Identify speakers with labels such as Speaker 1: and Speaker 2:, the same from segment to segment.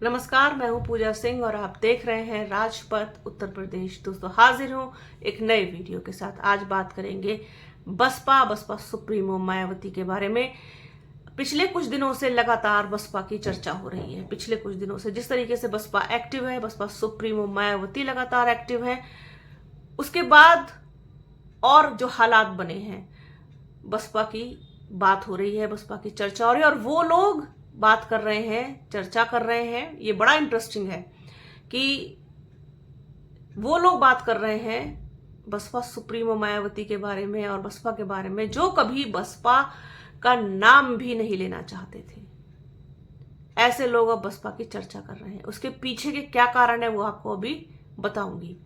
Speaker 1: नमस्कार, मैं हूं पूजा सिंह और आप देख रहे हैं राजपथ उत्तर प्रदेश। दोस्तों, हाजिर हूं एक नए वीडियो के साथ। आज बात करेंगे बसपा सुप्रीमो मायावती के बारे में। पिछले कुछ दिनों से लगातार बसपा की चर्चा हो रही है। पिछले कुछ दिनों से जिस तरीके से बसपा एक्टिव है, बसपा सुप्रीमो मायावती लगातार एक्टिव है, उसके बाद और जो हालात बने हैं, बसपा की बात हो रही है, बसपा की चर्चा हो रही है और वो लोग बात कर रहे हैं, चर्चा कर रहे हैं। ये बड़ा इंटरेस्टिंग है कि वो लोग बात कर रहे हैं बसपा सुप्रीमो मायावती के बारे में और बसपा के बारे में जो कभी बसपा का नाम भी नहीं लेना चाहते थे। ऐसे लोग अब बसपा की चर्चा कर रहे हैं। उसके पीछे के क्या कारण है वो आपको अभी बताऊंगी।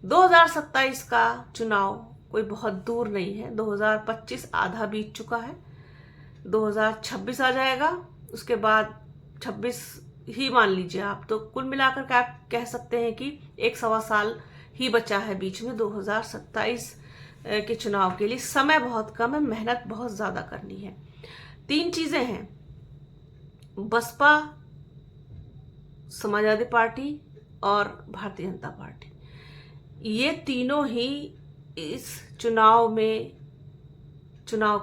Speaker 1: 2027 का चुनाव कोई बहुत दूर नहीं है। 2025 आधा बीत चुका है, 2026 आ जाएगा। उसके बाद 26 ही मान लीजिए आप, तो कुल मिलाकर के आप कह सकते हैं कि 1 सवा साल ही बचा है बीच में 2027 के चुनाव के लिए। समय बहुत कम है, मेहनत बहुत ज्यादा करनी है। 3 चीजें हैं, बसपा, समाजवादी पार्टी और भारतीय जनता पार्टी। ये तीनों ही इस चुनाव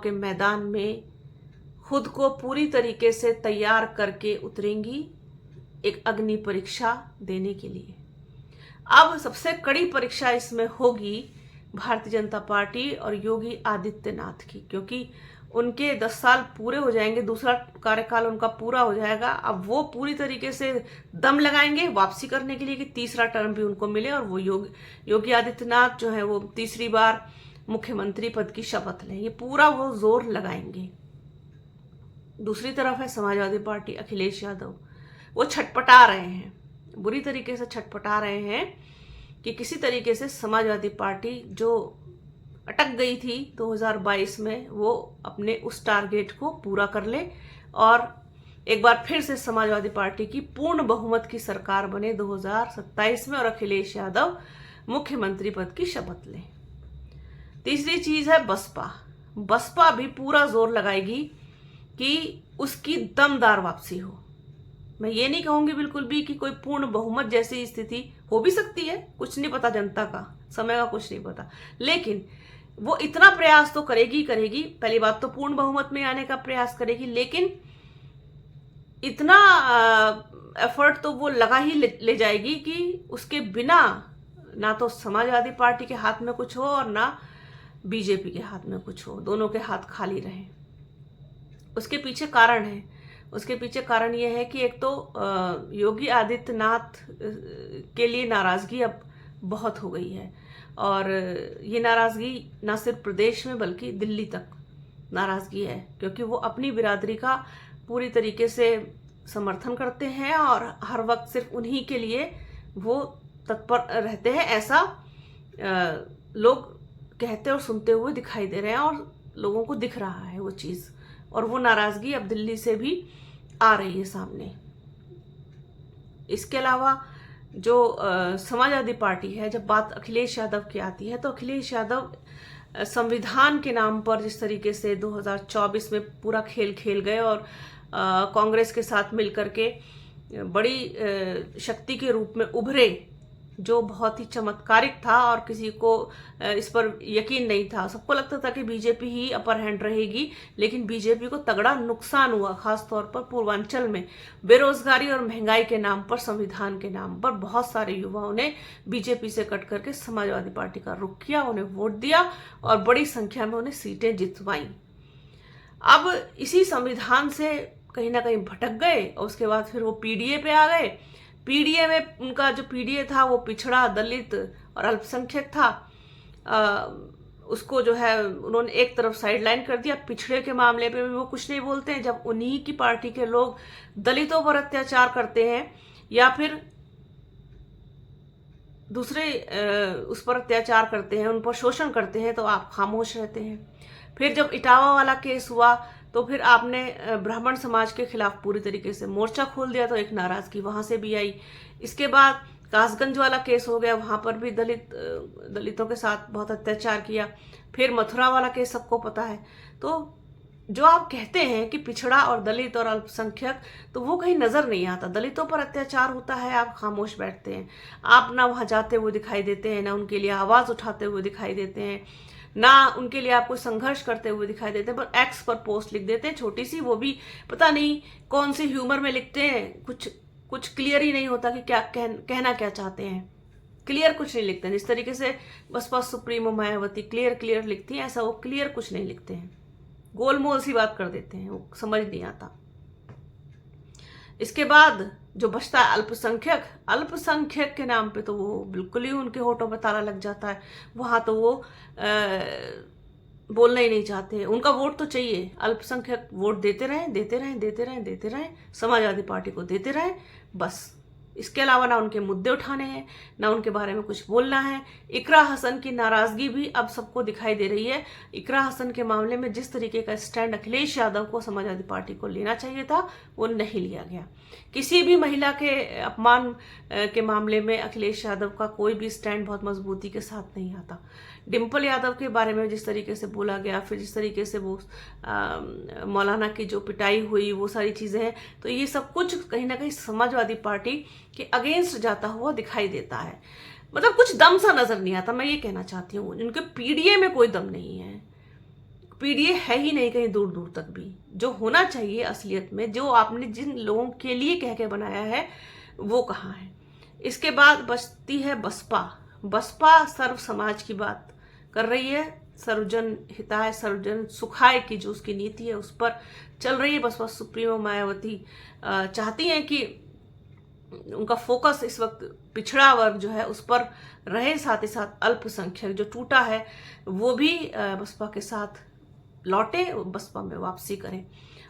Speaker 1: के मैदान में खुद को पूरी तरीके से तैयार करके उतरेंगी एक अग्नि परीक्षा देने के लिए। अब सबसे कड़ी परीक्षा इसमें होगी भारतीय जनता पार्टी और योगी आदित्यनाथ की, क्योंकि उनके 10 साल पूरे हो जाएंगे, दूसरा कार्यकाल उनका पूरा हो जाएगा। अब वो पूरी तरीके से दम लगाएंगे वापसी करने के लिए कि तीसरा टर्म भी उनको मिले और वो योगी आदित्यनाथ जो है वो तीसरी बार मुख्यमंत्री पद की शपथ लें। ये पूरा वो जोर लगाएंगे। दूसरी तरफ है समाजवादी पार्टी, अखिलेश यादव। वो छटपटा रहे हैं, बुरी तरीके से छटपटा रहे हैं कि किसी तरीके से समाजवादी पार्टी जो अटक गई थी 2022 में, वो अपने उस टारगेट को पूरा कर ले और एक बार फिर से समाजवादी पार्टी की पूर्ण बहुमत की सरकार बने 2027 में और अखिलेश यादव मुख्यमंत्री पद की शपथ लें। तीसरी चीज है बसपा भी पूरा जोर लगाएगी कि उसकी दमदार वापसी हो। मैं ये नहीं कहूंगी बिल्कुल भी कि कोई पूर्ण बहुमत जैसी स्थिति हो भी सकती है, कुछ नहीं पता, जनता का समय का कुछ नहीं पता, लेकिन वो इतना प्रयास तो करेगी। पहली बात तो पूर्ण बहुमत में आने का प्रयास करेगी, लेकिन इतना एफर्ट तो वो लगा ही ले जाएगी कि उसके बिना ना तो समाजवादी पार्टी के हाथ में कुछ हो और ना बीजेपी के हाथ में कुछ हो, दोनों के हाथ खाली रहे। उसके पीछे कारण है। उसके पीछे कारण यह है कि एक तो योगी आदित्यनाथ के लिए नाराजगी अब बहुत हो गई है और ये नाराजगी ना सिर्फ प्रदेश में बल्कि दिल्ली तक नाराजगी है, क्योंकि वो अपनी बिरादरी का पूरी तरीके से समर्थन करते हैं और हर वक्त सिर्फ उन्हीं के लिए वो तत्पर रहते हैं। ऐसा लोग कहते और सुनते हुए दिखाई दे रहे हैं और लोगों को दिख रहा है वो चीज, और वो नाराजगी अब दिल्ली से भी आ रही है सामने। इसके अलावा जो समाजवादी पार्टी है, जब बात अखिलेश यादव की आती है तो अखिलेश यादव संविधान के नाम पर जिस तरीके से 2024 में पूरा खेल खेल गए और कांग्रेस के साथ मिलकर के बड़ी शक्ति के रूप में उभरे, जो बहुत ही चमत्कारिक था और किसी को इस पर यकीन नहीं था। सबको लगता था कि बीजेपी ही अपर हैंड रहेगी, लेकिन बीजेपी को तगड़ा नुकसान हुआ, खासतौर पर पूर्वांचल में बेरोजगारी और महंगाई के नाम पर, संविधान के नाम पर बहुत सारे युवाओं ने बीजेपी से कट करके समाजवादी पार्टी का रुख किया, उन्हें वोट दिया और बड़ी संख्या में उन्हें सीटें जितवाई। अब इसी संविधान से कहीं ना कहीं भटक गए और उसके बाद फिर वो पीडीए पे आ गए। पीडीए में उनका जो पीडीए था वो पिछड़ा, दलित और अल्पसंख्यक था। उसको जो है उन्होंने एक तरफ साइडलाइन कर दिया। पिछड़े के मामले पे भी वो कुछ नहीं बोलते हैं। जब उन्हीं की पार्टी के लोग दलितों पर अत्याचार करते हैं या फिर दूसरे उस पर अत्याचार करते हैं, उन पर शोषण करते हैं, तो आप खामोश रहते हैं। फिर जब इटावा वाला केस हुआ तो फिर आपने ब्राह्मण समाज के खिलाफ पूरी तरीके से मोर्चा खोल दिया, तो एक नाराजगी वहां से भी आई। इसके बाद कासगंज वाला केस हो गया, वहां पर भी दलितों के साथ बहुत अत्याचार किया। फिर मथुरा वाला केस सबको पता है। तो जो आप कहते हैं कि पिछड़ा और दलित और अल्पसंख्यक, तो वो कहीं नजर नहीं आता। दलितों पर अत्याचार होता है, आप खामोश बैठते हैं, आप ना वहां जाते हुए दिखाई देते हैं, ना उनके लिए आवाज उठाते हुए दिखाई देते हैं, ना उनके लिए आपको संघर्ष करते हुए दिखाई देते हैं, पर एक्स पर पोस्ट लिख देते हैं छोटी सी, वो भी पता नहीं कौन से ह्यूमर में लिखते हैं, कुछ क्लियर ही नहीं होता कि क्या कहना क्या चाहते हैं, क्लियर कुछ नहीं लिखते हैं। जिस तरीके से बसपा सुप्रीमो मायावती क्लियर लिखती हैं, ऐसा वो क्लियर कुछ नहीं लिखते हैं, गोलमोल सी बात कर देते हैं, वो समझ नहीं आता। इसके बाद जो बचता है अल्पसंख्यक के नाम पे तो वो बिल्कुल ही उनके होठों पे ताला लग जाता है। वहां तो वो बोलना ही नहीं चाहते, उनका वोट तो चाहिए, अल्पसंख्यक वोट देते रहें, समाजवादी पार्टी को देते रहें, बस। इसके अलावा ना उनके मुद्दे उठाने हैं, ना उनके बारे में कुछ बोलना है। इकरा हसन की नाराजगी भी अब सबको दिखाई दे रही है। इकरा हसन के मामले में जिस तरीके का स्टैंड अखिलेश यादव को समाजवादी पार्टी को लेना चाहिए था, वो नहीं लिया गया। किसी भी महिला के अपमान के मामले में अखिलेश यादव का कोई भी स्टैंड बहुत मजबूती के साथ नहीं आता। डिम्पल यादव के बारे में जिस तरीके से बोला गया, फिर जिस तरीके से वो मौलाना की जो पिटाई हुई, वो सारी चीजें हैं, तो ये सब कुछ कहीं ना कहीं समाजवादी पार्टी के अगेंस्ट जाता हुआ दिखाई देता है। मतलब कुछ दम सा नजर नहीं आता, मैं ये कहना चाहती हूँ। उनके पीडीए में कोई दम नहीं है, पीडीए है ही नहीं कहीं दूर दूर तक भी। जो होना चाहिए असलियत में, जो आपने जिन लोगों के लिए कह के बनाया है, वो कहाँ है। इसके बाद बचती है बसपा सर्व समाज की बात कर रही है, सर्वजन हिताय सर्वजन सुखाय की जो उसकी नीति है उस पर चल रही है। बसपा सुप्रीमो मायावती चाहती हैं कि उनका फोकस इस वक्त पिछड़ा वर्ग जो है उस पर रहे, साथ ही साथ अल्पसंख्यक जो टूटा है वो भी बसपा के साथ लौटे, बसपा में वापसी करें।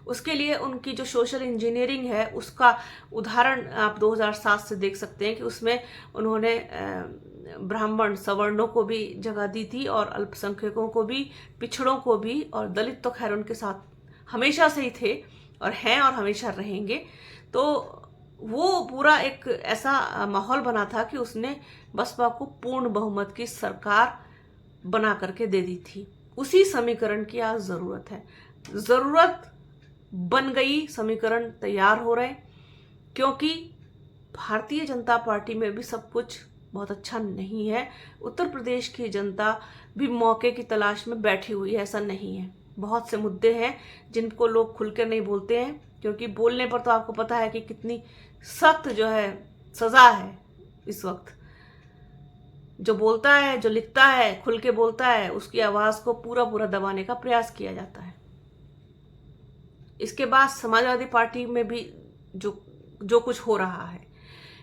Speaker 1: उसके लिए उनकी जो सोशल इंजीनियरिंग है उसका उदाहरण आप 2007 से देख सकते हैं कि उसमें उन्होंने ब्राह्मण सवर्णों को भी जगह दी थी, और अल्पसंख्यकों को भी, पिछड़ों को भी, और दलित तो खैर उनके साथ हमेशा से ही थे और हैं और हमेशा रहेंगे। तो वो पूरा एक ऐसा माहौल बना था कि उसने बसपा को पूर्ण बहुमत की सरकार बना करके दे दी थी। उसी समीकरण की आज जरूरत है, जरूरत बन गई, समीकरण तैयार हो रहे, क्योंकि भारतीय जनता पार्टी में भी सब कुछ बहुत अच्छा नहीं है। उत्तर प्रदेश की जनता भी मौके की तलाश में बैठी हुई है, ऐसा नहीं है। बहुत से मुद्दे हैं जिनको लोग खुलकर नहीं बोलते हैं, क्योंकि बोलने पर तो आपको पता है कि कितनी सख्त जो है सजा है। इस वक्त जो बोलता है, जो लिखता है, खुल के बोलता है, उसकी आवाज को पूरा दबाने का प्रयास किया जाता है। इसके बाद समाजवादी पार्टी में भी जो कुछ हो रहा है,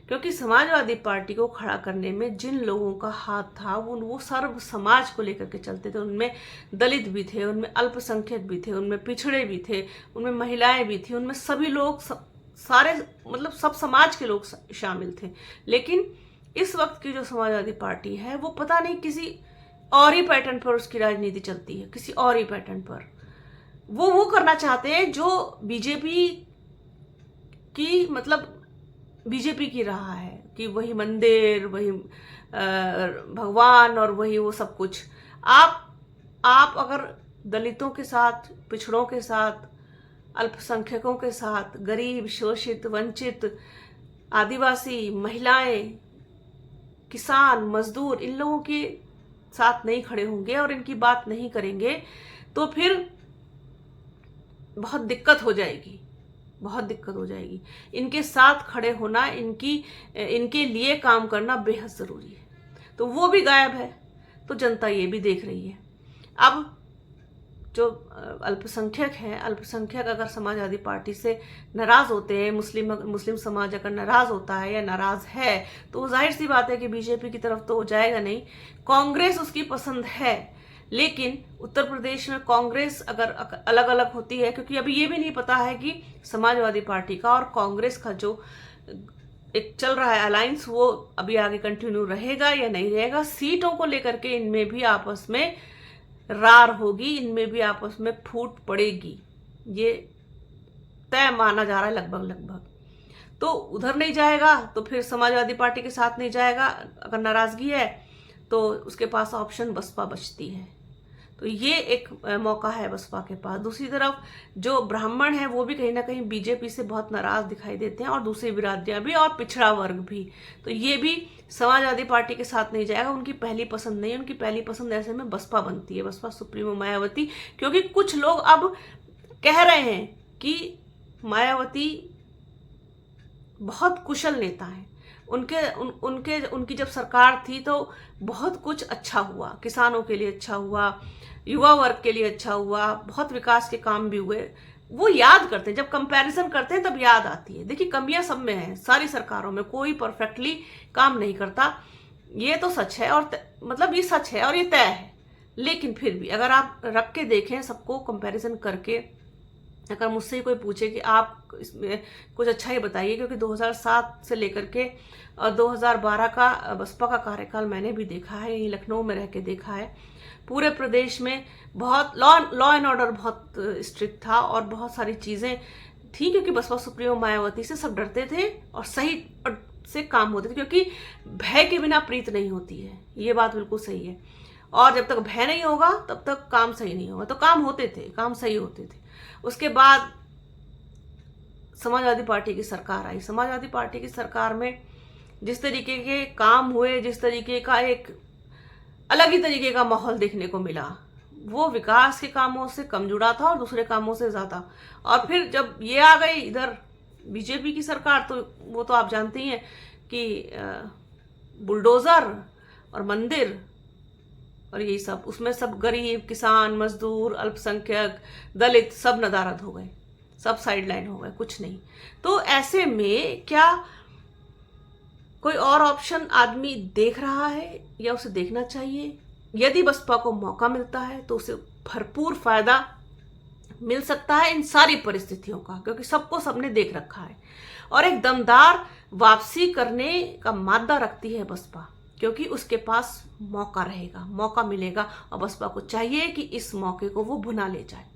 Speaker 1: क्योंकि समाजवादी पार्टी को खड़ा करने में जिन लोगों का हाथ था वो सर्व समाज को लेकर के चलते थे। उनमें दलित भी थे, उनमें अल्पसंख्यक भी थे, उनमें पिछड़े भी थे, उनमें महिलाएं भी थी, उनमें सभी लोग सारे मतलब सब समाज के लोग शामिल थे। लेकिन इस वक्त की जो समाजवादी पार्टी है वो पता नहीं किसी और ही पैटर्न पर उसकी राजनीति चलती है, किसी और ही पैटर्न पर। वो करना चाहते हैं जो बीजेपी की मतलब बीजेपी की रहा है, कि वही मंदिर, वही भगवान और वही वो सब कुछ। आप अगर दलितों के साथ, पिछड़ों के साथ, अल्पसंख्यकों के साथ, गरीब, शोषित, वंचित, आदिवासी, महिलाएं, किसान, मजदूर, इन लोगों के साथ नहीं खड़े होंगे और इनकी बात नहीं करेंगे, तो फिर बहुत दिक्कत हो जाएगी, बहुत दिक्कत हो जाएगी। इनके साथ खड़े होना, इनके लिए काम करना बेहद जरूरी है। तो वो भी गायब है, तो जनता ये भी देख रही है। अब जो अल्पसंख्यक हैं, अल्पसंख्यक अगर समाजवादी पार्टी से नाराज होते हैं, मुस्लिम समाज अगर नाराज होता है या नाराज है, तो जाहिर सी बात है कि बीजेपी की तरफ तो वो जाएगा नहीं। कांग्रेस उसकी पसंद है, लेकिन उत्तर प्रदेश में कांग्रेस अगर अलग अलग होती है, क्योंकि अभी ये भी नहीं पता है कि समाजवादी पार्टी का और कांग्रेस का जो एक चल रहा है अलायंस, वो अभी आगे कंटिन्यू रहेगा या नहीं रहेगा। सीटों को लेकर के इनमें भी आपस में रार होगी, इनमें भी आपस में फूट पड़ेगी, ये तय माना जा रहा है लगभग। तो उधर नहीं जाएगा तो फिर समाजवादी पार्टी के साथ नहीं जाएगा। अगर नाराजगी है तो उसके पास ऑप्शन बसपा बचती है। तो ये एक मौका है बसपा के पास। दूसरी तरफ जो ब्राह्मण है वो भी कहीं ना कहीं बीजेपी से बहुत नाराज दिखाई देते हैं, और दूसरी बिरादरियां भी, और पिछड़ा वर्ग भी। तो ये भी समाजवादी पार्टी के साथ नहीं जाएगा, उनकी पहली पसंद नहीं। उनकी पहली पसंद ऐसे में बसपा बनती है, बसपा सुप्रीमो मायावती। क्योंकि कुछ लोग अब कह रहे हैं कि मायावती बहुत कुशल नेता है, उनकी जब सरकार थी तो बहुत कुछ अच्छा हुआ, किसानों के लिए अच्छा हुआ, युवा वर्ग के लिए अच्छा हुआ, बहुत विकास के काम भी हुए। वो याद करते हैं, जब कंपैरिजन करते हैं तब याद आती है। देखिए कमियां सब में है, सारी सरकारों में, कोई परफेक्टली काम नहीं करता, ये तो सच है। और मतलब ये सच है और ये तय है। लेकिन फिर भी अगर आप रख के देखें सबको कंपैरिजन करके, अगर मुझसे कोई पूछे कि आप इसमें कुछ अच्छा ही बताइए, क्योंकि 2007 से लेकर के 2012 का बसपा का कार्यकाल मैंने भी देखा है, यही लखनऊ में रह के देखा है। पूरे प्रदेश में बहुत लॉ एंड ऑर्डर बहुत स्ट्रिक्ट था, और बहुत सारी चीज़ें थी, क्योंकि बसपा सुप्रीमो मायावती से सब डरते थे और सही से काम होते थे। क्योंकि भय के बिना प्रीत नहीं होती है, ये बात बिल्कुल सही है। और जब तक भय नहीं होगा तब तक काम सही नहीं होगा। तो काम होते थे, काम सही होते थे। उसके बाद समाजवादी पार्टी की सरकार आई। समाजवादी पार्टी की सरकार में जिस तरीके के काम हुए, जिस तरीके का एक अलग ही तरीके का माहौल देखने को मिला, वो विकास के कामों से कम जुड़ा था और दूसरे कामों से ज्यादा। और फिर जब ये आ गई इधर बीजेपी की सरकार, तो वो तो आप जानते ही हैं कि बुलडोजर और मंदिर और यही सब, उसमें सब गरीब, किसान, मजदूर, अल्पसंख्यक, दलित सब नदारद हो गए, सब साइडलाइन हो गए, कुछ नहीं। तो ऐसे में क्या कोई और ऑप्शन आदमी देख रहा है या उसे देखना चाहिए? यदि बसपा को मौका मिलता है तो उसे भरपूर फायदा मिल सकता है इन सारी परिस्थितियों का, क्योंकि सबको सबने देख रखा है। और एक दमदार वापसी करने का मादा रखती है बसपा, क्योंकि उसके पास मौका रहेगा, मौका मिलेगा। और बसपा को चाहिए कि इस मौके को वो भुना ले जाए,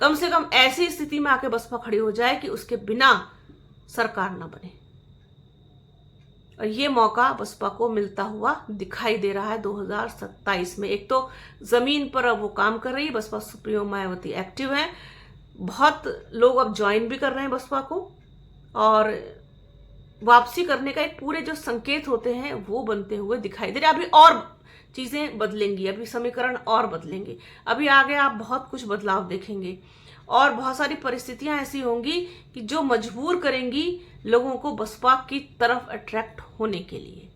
Speaker 1: कम से कम ऐसी स्थिति में आके बसपा खड़ी हो जाए कि उसके बिना सरकार न बने। और ये मौका बसपा को मिलता हुआ दिखाई दे रहा है 2027 में। एक तो जमीन पर अब वो काम कर रही है, बसपा सुप्रीमो मायावती एक्टिव है, बहुत लोग अब ज्वाइन भी कर रहे हैं बसपा को, और वापसी करने का एक पूरे जो संकेत होते हैं वो बनते हुए दिखाई दे रहे। अभी और चीजें बदलेंगी, अभी समीकरण और बदलेंगे, अभी आगे आप बहुत कुछ बदलाव देखेंगे, और बहुत सारी परिस्थितियां ऐसी होंगी कि जो मजबूर करेंगी लोगों को बसपा की तरफ अट्रैक्ट होने के लिए।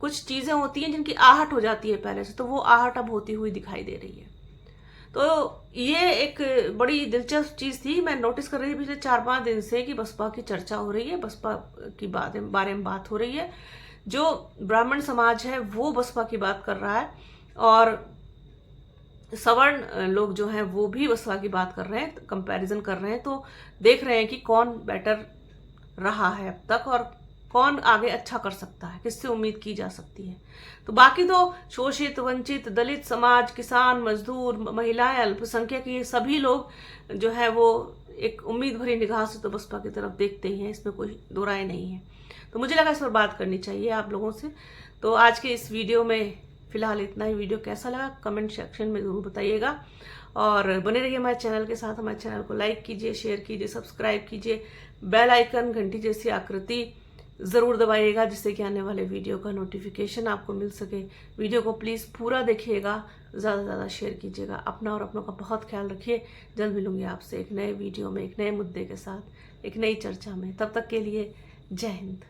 Speaker 1: कुछ चीजें होती हैं जिनकी आहट हो जाती है पहले से, तो वो आहट अब होती हुई दिखाई दे रही है। तो ये एक बड़ी दिलचस्प चीज थी, मैं नोटिस कर रही थी पिछले 4-5 दिन से कि बसपा की चर्चा हो रही है, बसपा की बारे में बात हो रही है। जो ब्राह्मण समाज है वो बसपा की बात कर रहा है, और सवर्ण लोग जो हैं वो भी बसपा की बात कर रहे हैं, कंपैरिजन कर रहे हैं। तो देख रहे हैं कि कौन बेटर रहा है अब तक, और कौन आगे अच्छा कर सकता है, किससे उम्मीद की जा सकती है। तो बाकी तो शोषित, वंचित, दलित समाज, किसान, मजदूर, महिलाएं, अल्पसंख्यक, ये सभी लोग जो है वो एक उम्मीद भरी निगाह से तो बसपा की तरफ देखते ही हैं, इसमें कोई दो राय नहीं है। तो मुझे लगा इस पर बात करनी चाहिए आप लोगों से। तो आज के इस वीडियो में फिलहाल इतना ही। वीडियो कैसा लगा कमेंट सेक्शन में जरूर बताइएगा, और बने रहिए हमारे चैनल के साथ। हमारे चैनल को लाइक कीजिए, शेयर कीजिए, सब्सक्राइब कीजिए, बेल आइकन घंटी जैसी आकृति ज़रूर दबाइएगा, जिससे कि आने वाले वीडियो का नोटिफिकेशन आपको मिल सके। वीडियो को प्लीज़ पूरा देखिएगा, ज़्यादा से ज़्यादा शेयर कीजिएगा। अपना और अपनों का बहुत ख्याल रखिए। जल्द मिलूंगी आपसे एक नए वीडियो में, एक नए मुद्दे के साथ, एक नई चर्चा में। तब तक के लिए जय हिंद।